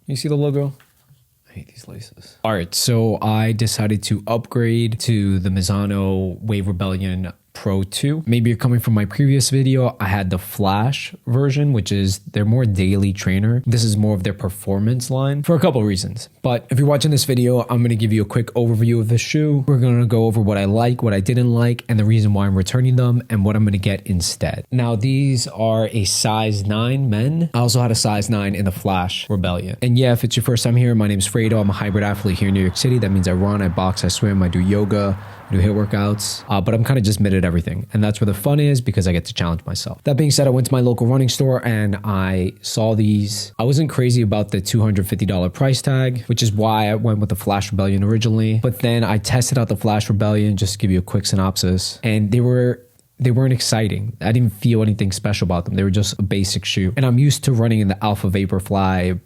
You see the logo? I hate these laces. All right, so I decided to upgrade to the Mizuno Wave Rebellion Pro 2. Maybe you're coming from my previous video. I had the Flash version, which is their more daily trainer. This is more of their performance line for a couple of reasons. But if you're watching this video, I'm going to give you a quick overview of the shoe. We're going to go over what I like, what I didn't like, and the reason why I'm returning them and what I'm going to get instead. Now, these are a size 9 men. I also had a size 9 in the Flash Rebellion. And yeah, if it's your first time here, my name is Fredo. I'm a hybrid athlete here in New York City. That means I run, I box, I swim, I do yoga, I do HIIT workouts, but I'm kind of just mid at everything. And that's where the fun is because I get to challenge myself. That being said, I went to my local running store and I saw these. I wasn't crazy about the $250 price tag, which is why I went with the Flash Rebellion originally. But then I tested out the Flash Rebellion, just to give you a quick synopsis, and they weren't exciting. I didn't feel anything special about them. They were just a basic shoe. And I'm used to running in the Alpha Vaporfly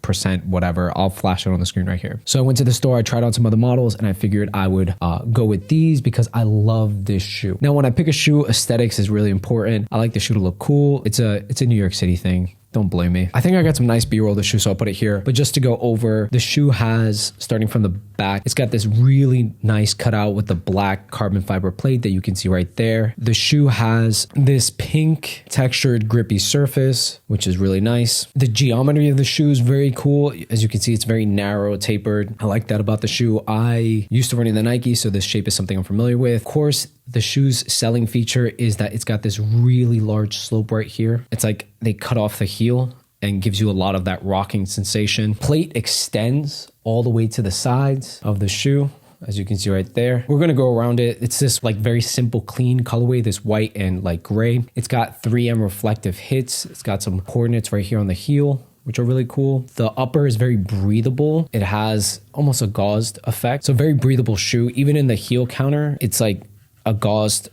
% whatever. I'll flash it on the screen right here. So I went to the store, I tried out some other models, and I figured I would go with these because I love this shoe. Now, when I pick a shoe, aesthetics is really important. I like the shoe to look cool. It's a New York City thing. Don't blame me. I think I got some nice B-roll of the shoe, so I'll put it here. But just to go over, the shoe has, starting from the back, it's got this really nice cutout with the black carbon fiber plate that you can see right there. The shoe has this pink textured grippy surface, which is really nice. The geometry of the shoe is very cool. As you can see, it's very narrow, tapered. I like that about the shoe. I used to running the Nike, so this shape is something I'm familiar with. Of course, the shoe's selling feature is that it's got this really large slope right here. It's like they cut off the heel and gives you a lot of that rocking sensation. Plate extends all the way to the sides of the shoe, as you can see right there. We're gonna go around it. It's this like very simple, clean colorway, this white and like gray. It's got 3M reflective hits. It's got some coordinates right here on the heel, which are really cool. The upper is very breathable. It has almost a gauzed effect. So very breathable shoe. Even in the heel counter, it's like a gauzed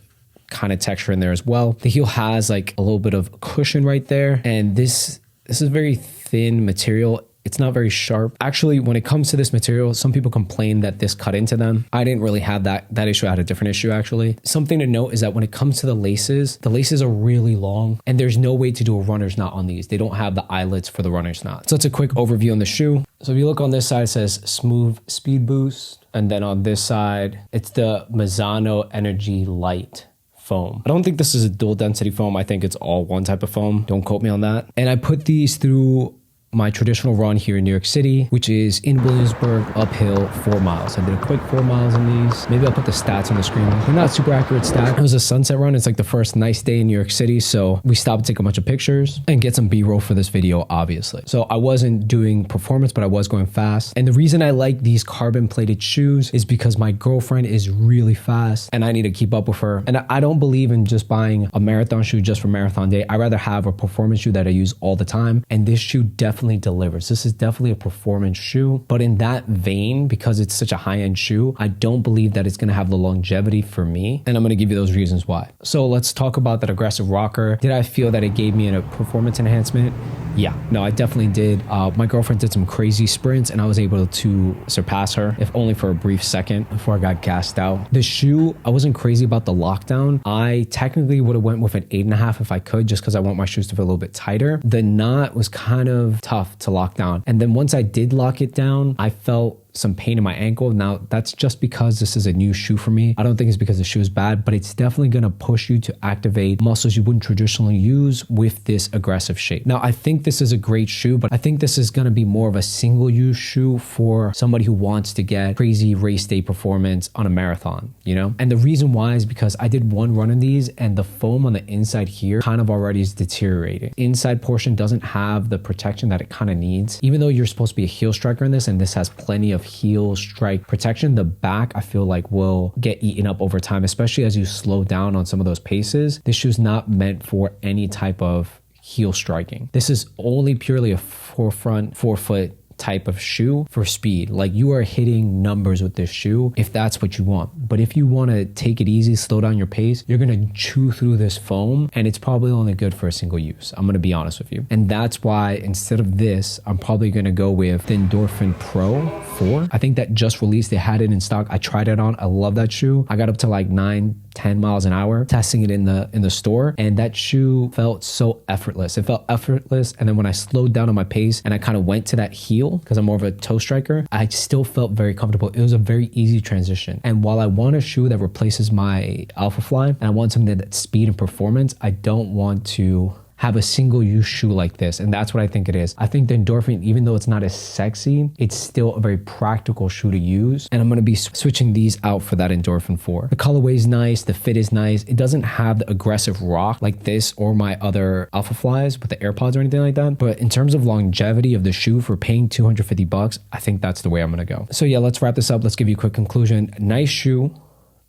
kind of texture in there as well. The heel has like a little bit of cushion right there. And this is very thin material. It's not very sharp. Actually, when it comes to this material, some people complain that this cut into them. I didn't really have that issue. I had a different issue actually. Something to note is that when it comes to the laces are really long and there's no way to do a runner's knot on these. They don't have the eyelets for the runner's knot. So it's a quick overview on the shoe. So if you look on this side, it says Smooth Speed Boost. And then on this side, it's the Mizuno Enerzy Lite foam. I don't think this is a dual density foam. I think it's all one type of foam. Don't quote me on that. And I put these through my traditional run here in New York City, which is in Williamsburg, uphill 4 miles. I did a quick 4 miles in these. Maybe I'll put the stats on the screen. They're not super accurate stats. It was a sunset run. It's like the first nice day in New York City. So we stopped to take a bunch of pictures and get some B-roll for this video, obviously. So I wasn't doing performance, but I was going fast. And the reason I like these carbon plated shoes is because my girlfriend is really fast and I need to keep up with her. And I don't believe in just buying a marathon shoe just for marathon day. I rather have a performance shoe that I use all the time. And this shoe definitely delivers. This is definitely a performance shoe, but in that vein, because it's such a high-end shoe, I don't believe that it's going to have the longevity for me. And I'm going to give you those reasons why. So let's talk about that aggressive rocker. Did I feel that it gave me a performance enhancement? Yeah, no, I definitely did. My girlfriend did some crazy sprints and I was able to surpass her, if only for a brief second before I got gassed out. The shoe, I wasn't crazy about the lockdown. I technically would have went with an 8.5 if I could, just because I want my shoes to feel a little bit tighter. The knot was kind of tough to lock down. And then once I did lock it down, I felt some pain in my ankle. Now, that's just because this is a new shoe for me. I don't think it's because the shoe is bad, but it's definitely going to push you to activate muscles you wouldn't traditionally use with this aggressive shape. Now, I think this is a great shoe, but I think this is going to be more of a single-use shoe for somebody who wants to get crazy race day performance on a marathon, you know? And the reason why is because I did one run in these and the foam on the inside here kind of already is deteriorating. Inside portion doesn't have the protection that it kind of needs. Even though you're supposed to be a heel striker in this, and this has plenty of heel strike protection, the back I feel like will get eaten up over time, especially as you slow down on some of those paces. This shoe's not meant for any type of heel striking. This is only purely a forefoot type of shoe for speed. Like, you are hitting numbers with this shoe if that's what you want. But if you want to take it easy, slow down your pace, you're going to chew through this foam, and it's probably only good for a single use. I'm going to be honest with you. And that's why instead of this, I'm probably going to go with the Endorphin Pro 4. I think that just released. They had it in stock. I tried it on. I love that shoe. I got up to like 9 10 miles an hour, testing it in the store, and that shoe felt so effortless. It felt effortless. And then when I slowed down on my pace and I kind of went to that heel, because I'm more of a toe striker, I still felt very comfortable. It was a very easy transition. And while I want a shoe that replaces my Alpha Fly, and I want something that's speed and performance, I don't want to have a single use shoe like this. And that's what I think it is. I think the Endorphin, even though it's not as sexy, it's still a very practical shoe to use. And I'm going to be switching these out for that Endorphin 4. The colorway is nice. The fit is nice. It doesn't have the aggressive rock like this or my other Alpha Flies with the AirPods or anything like that. But in terms of longevity of the shoe for paying $250, I think that's the way I'm going to go. So yeah, let's wrap this up. Let's give you a quick conclusion. Nice shoe.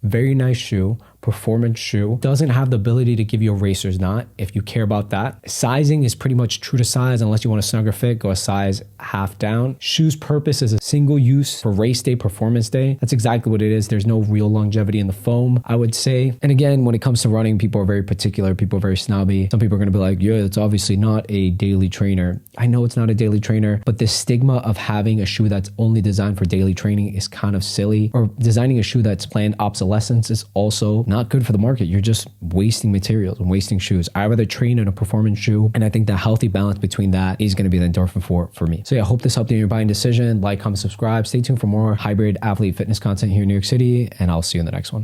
Very nice shoe, performance shoe. Doesn't have the ability to give you a racer's knot if you care about that. Sizing is pretty much true to size. Unless you want a snugger fit, go a size half down. Shoe's purpose is a single use for race day, performance day. That's exactly what it is. There's no real longevity in the foam, I would say. And again, when it comes to running, people are very particular. People are very snobby. Some people are going to be like, yeah, it's obviously not a daily trainer. I know it's not a daily trainer, but the stigma of having a shoe that's only designed for daily training is kind of silly. Or designing a shoe that's planned obsolescence is also not good for the market. You're just wasting materials and wasting shoes. I rather train in a performance shoe, and I think the healthy balance between that is going to be the Endorphin 4 for me. So yeah, I hope this helped you in your buying decision. Like, comment, subscribe. Stay tuned for more hybrid athlete fitness content here in New York City, and I'll see you in the next one.